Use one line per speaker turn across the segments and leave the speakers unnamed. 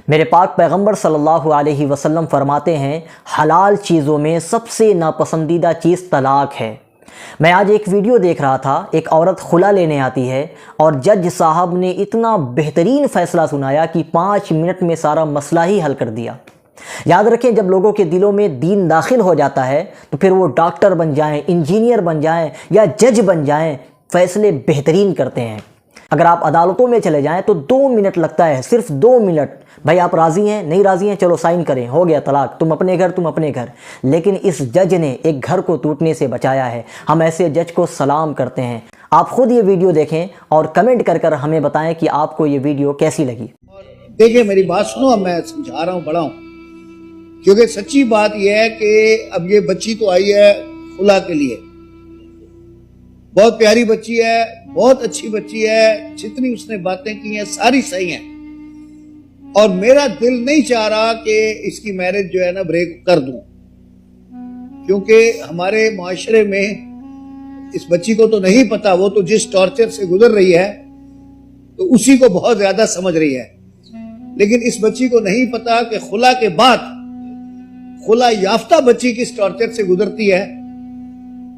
मेरे पाक पैगंबर सल्लल्लाहु अलैहि वसल्लम फरमाते हैं, हलाल चीज़ों में सबसे नापसंदीदा चीज़ तलाक है। मैं आज एक वीडियो देख रहा था, एक औरत खुला लेने आती है और जज साहब ने इतना बेहतरीन फ़ैसला सुनाया कि 5 मिनट में सारा मसला ही हल कर दिया। याद रखें, जब लोगों के दिलों में दीन दाखिल हो जाता है तो फिर वो डॉक्टर बन जाएं, इंजीनियर बन जाएं या जज बन जाएं, फ़ैसले बेहतरीन करते हैं। अगर आप अदालतों में चले जाएं तो 2 मिनट लगता है, सिर्फ 2 मिनट। भाई आप राज़ी हैं, नहीं राज़ी हैं, चलो साइन करें, हो गया तलाक, तुम अपने घर। लेकिन इस जज ने एक घर को टूटने से बचाया है। हम ऐसे जज को सलाम करते हैं। आप खुद ये वीडियो देखें और कमेंट कर हमें बताएं कि आपको ये वीडियो कैसी लगी।
देखिए मेरी बात सुनो, अब मैं समझा रहा हूँ, बड़ा हूँ, क्योंकि सच्ची बात यह है कि अब ये बच्ची तो आई है खुला के लिए, बहुत प्यारी बच्ची है, बहुत अच्छी बच्ची है, जितनी उसने बातें की हैं सारी सही हैं, और मेरा दिल नहीं चाह रहा कि इसकी मैरिज जो है ना ब्रेक कर दूं, क्योंकि हमारे माशरे में इस बच्ची को तो नहीं पता, वो तो जिस टॉर्चर से गुजर रही है तो उसी को बहुत ज्यादा समझ रही है। लेकिन इस बच्ची को नहीं पता कि खुला के बाद खुला याफ्ता बच्ची किस टॉर्चर से गुजरती है,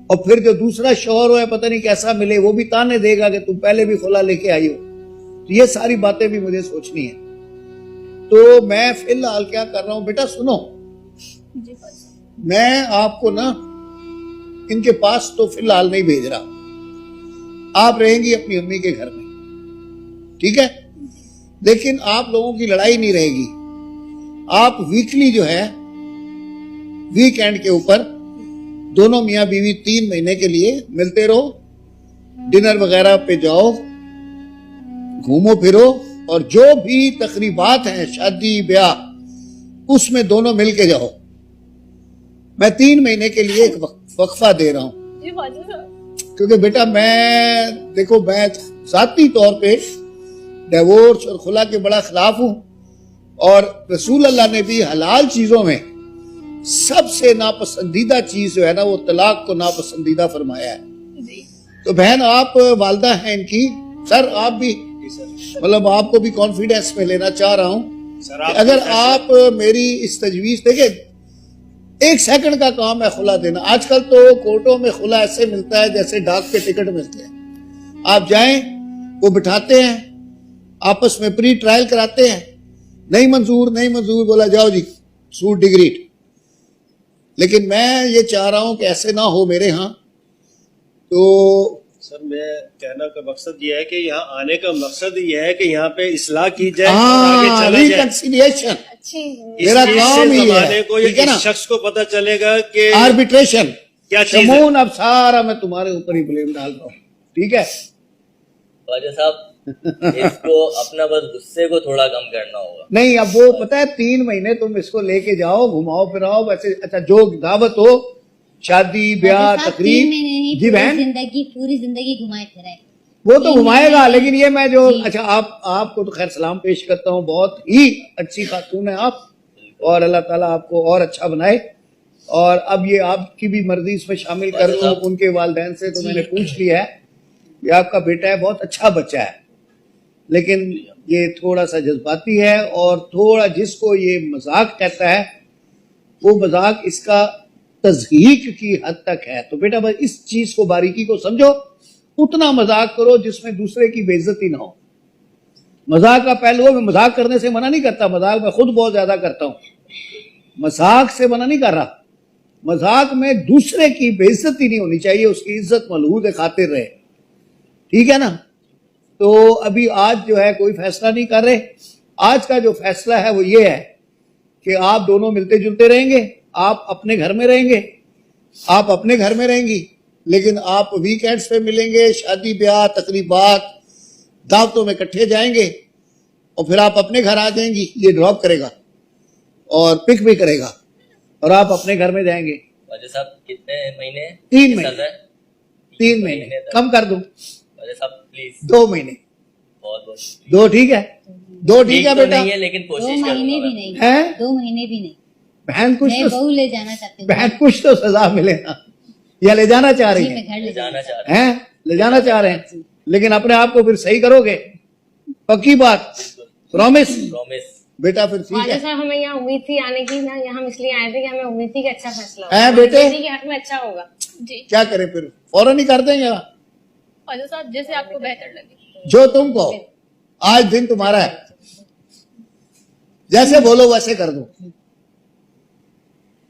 और फिर जो दूसरा शौहर है पता नहीं कैसा मिले, वो भी ताने देगा कि तुम पहले भी खुला लेके आई हो। तो ये सारी बातें भी मुझे सोचनी है। तो मैं फिलहाल क्या कर रहा हूं, बेटा सुनो, मैं आपको ना इनके पास तो फिलहाल नहीं भेज रहा, आप रहेंगी अपनी अम्मी के घर में, ठीक है? लेकिन आप लोगों की लड़ाई नहीं रहेगी। आप वीकली जो है, वीकेंड के ऊपर दोनों मियां बीवी 3 महीने के लिए मिलते रहो, डिनर वगैरह पे जाओ, घूमो फिरो, और जो भी तकरीबात हैं शादी ब्याह, उसमें दोनों मिल के जाओ। मैं 3 महीने के लिए एक वक्फा दे रहा हूं, क्योंकि बेटा मैं देखो, मैं जाती तौर पे डिवोर्स और खुला के बड़ा खिलाफ हूं, और रसूल अल्लाह ने भी हलाल चीजों में सबसे नापसंदीदा चीज जो है ना, वो तलाक को नापसंदीदा फरमाया है। तो बहन आप वालदा हैं इनकी, सर आप भी, मतलब आपको भी कॉन्फिडेंस में लेना चाह रहा हूं, अगर आप मेरी इस तजवीज देखें, 1 सेकंड का काम है खुला देना। आजकल तो कोर्टों में खुला ऐसे मिलता है जैसे डाक के टिकट मिलते हैं। आप जाएं, वो बिठाते हैं, आपस में प्री ट्रायल कराते हैं, नहीं मंजूर बोला जाओ जी सूट डिग्री। लेकिन मैं ये चाह रहा हूं कि ऐसे ना हो मेरे यहाँ। तो
सर मैं कहना का मकसद ये है कि यहाँ आने का मकसद ये है कि यहाँ पे इस्लाह की जाए,
रिकंसिलिएशन मेरा काम ही है, ठीक है ना?
शख्स को पता चलेगा कि
आर्बिट्रेशन
क्या चीज है।
अब सारा मैं तुम्हारे ऊपर ही ब्लेम डाल रहा हूँ, ठीक है
ख्वाजा साहब? इसको अपना बस गुस्से को थोड़ा कम करना होगा।
नहीं, अब वो पता है 3 महीने तुम इसको लेके जाओ, घुमाओ फिराओ, वैसे अच्छा जो दावत हो, शादी ब्याह तकरीब, जी बहन,
पूरी जिंदगी घुमाए फिराए,
वो तो घुमाएगा। लेकिन ये मैं जो, अच्छा आपको तो खैर सलाम पेश करता हूँ, बहुत ही अच्छी खातून है आप, और अल्लाह ताला आपको और अच्छा बनाए। और अब ये आपकी भी मर्जी इसमें शामिल कर लो। उनके वालिदैन से तो मैंने पूछ लिया है कि आपका बेटा है, बहुत अच्छा बच्चा है, लेकिन ये थोड़ा सा जज्बाती है, और थोड़ा जिसको ये मजाक कहता है वो मजाक इसका तज़हीक की हद तक है। तो बेटा बस इस चीज को, बारीकी को समझो, उतना मजाक करो जिसमें दूसरे की बेइज्जती ना हो। मजाक का पहलू है, मैं मजाक करने से मना नहीं करता, मजाक मैं खुद बहुत ज्यादा करता हूँ, मजाक से मना नहीं कर रहा। मजाक में दूसरे की बेइज्जती नहीं होनी चाहिए, उसकी इज्जत मलहूद खातिर रहे, ठीक है ना? तो अभी आज जो है कोई फैसला नहीं कर रहे। आज का जो फैसला है वो ये है कि आप दोनों मिलते जुलते रहेंगे, आप अपने घर में रहेंगे, आप अपने घर में रहेंगी, लेकिन आप वीकेंड्स पे मिलेंगे, शादी ब्याह तकरीबात दावतों में इकट्ठे जाएंगे, और फिर आप अपने घर आ जाएंगी, ये ड्रॉप करेगा और पिक भी करेगा, और आप अपने घर में जाएंगे।
ख्वाजा साहब कितने महीने?
3 महीने, 3 महीने कम कर दूं?
ख्वाजा साहब प्लीज
2 महीने,
बहुत
2 ठीक है, 2 ठीक है बेटा,
नहीं है, लेकिन
2
कोशिश
महीने भी नहीं
है,
2 महीने भी नहीं।
बहन कुछ
मैं बहू ले जाना चाहती हूँ,
बहन कुछ तो सजा मिले ना, या ले जाना चाह रही है?
घर ले जाना
चाह रहे
हैं, ले जाना चाह रहे हैं, लेकिन अपने आप को फिर सही करोगे, पक्की बात, प्रॉमिस? बेटा फिर ठीक
ख्वाजा
है।
साहब हमें यहाँ उम्मीद थी आने की ना, यहाँ हम इसलिए आए थे कि हमें उम्मीद थी कि अच्छा फैसला
हैं
होगा,
बेटे?
बेटी के हक में अच्छा होगा। जी
क्या करें फिर, फौरन ही कर देंगे।
ख्वाजा साहब जैसे आपको बेहतर लगे।
जो तुम कहो, आज दिन तुम्हारा है, जैसे बोलो वैसे कर दो।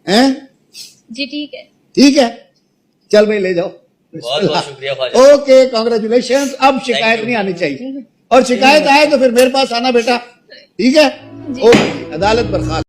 हैं?
जी ठीक है।
ठीक है, चल भाई ले जाओ।
बहुत बहुत शुक्रिया ख्वाजा।
Okay, congratulation. अब शिकायत नहीं आनी चाहिए, और शिकायत आए तो फिर मेरे पास आना बेटा, ठीक है? ओके, अदालत बर्खास्त।